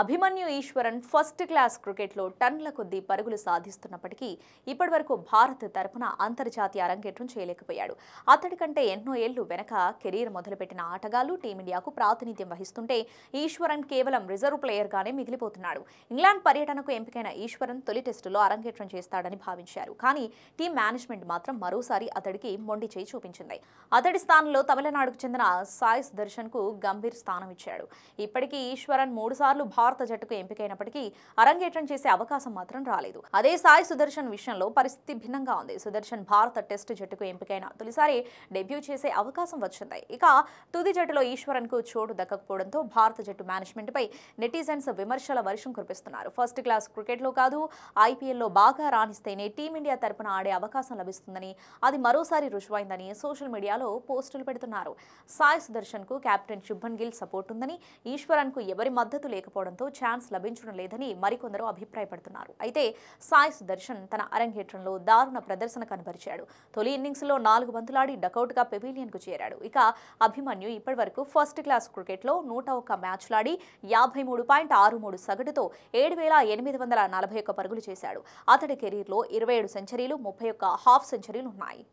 Abhimanyu Easwaran first class క్రికెట్లో టన్నుల కొద్దీ పరుగులు సాధిస్తున్నప్పటికీ ఇప్పటివరకు భారత్ తరపున అంతర్జాతీయ అరంగేట్రం చేయలేకపోయాడు. అతడి కంటే ఎన్నో ఏళ్లు వెనక కెరీర్ మొదలుపెట్టిన ఆటగాళ్లు టీమిండియాకు ప్రాతినిధ్యం వహిస్తుంటే ఈశ్వరన్ కేవలం రిజర్వ్ ప్లేయర్గానే మిగిలిపోతున్నాడు. ఇంగ్లాండ్ పర్యటనకు ఎంపికైన ఈశ్వరన్ తొలి టెస్టులో అరంగేట్రం చేస్తాడని భావించారు. కానీ టీం మేనేజ్మెంట్ మాత్రం మరోసారి అతడికి మొండి చేయి చూపించింది. అతడి స్థానంలో తమిళనాడుకు చెందిన సాయి సుదర్శన్కు గంభీర్ స్థానం ఇచ్చాడు. ఇప్పటికీ ఈశ్వరన్ 3 సార్లు భారత జట్టుకు ఎంపికైనప్పటికీ అరంగేట్రం చేసే అవకాశం మాత్రం రాలేదు. అదే సాయి సుదర్శన్ విషయంలో పరిస్థితి భిన్నంగా ఉంది. సుదర్శన్ భారత టెస్టు జట్టుకు ఎంపికైన తొలిసారి డెబ్యూ చేసే అవకాశం వచ్చింది. ఇక తుది జట్టులో ఈశ్వరన్ కు చోటు దక్కకపోవడంతో భారత జట్టు మేనేజ్మెంట్ పై నెటిజన్స్ విమర్శల వర్షం కురిపిస్తున్నారు. ఫస్ట్ క్లాస్ క్రికెట్లో కాదు, ఐపీఎల్లో బాగా రాణిస్తేనే టీమిండియా తరపున ఆడే అవకాశం లభిస్తుందని, అది మరోసారి రుజువైందని సోషల్ మీడియాలో పోస్టులు పెడుతున్నారు. సాయి సుదర్శన్ కు కెప్టెన్ శుభ్మన్ గిల్ సపోర్ట్ ఉందని, ఈశ్వరన్ కు ఎవరి మద్దతు లేకపోవడంతో ఛాన్స్ లభించడం లేదని మరికొందరు అభిప్రాయపడుతున్నారు. అయితే సాయి సుదర్శన్ తన అరంగేట్రంలో దారుణ ప్రదర్శన కనబరిచాడు. తొలి ఇన్నింగ్స్ లో 4 బంతులాడి డకౌట్ గా పెవిలియన్ కు చేరాడు. ఇక అభిమన్యు ఇప్పటివరకు ఫస్ట్ క్లాస్ క్రికెట్లో 101 మ్యాచ్లాడి 53.63 సగటుతో 7,841 పరుగులు చేశాడు. అతడి కెరీర్లో 27 సెంచరీలు, 31 హాఫ్ సెంచరీలు ఉన్నాయి.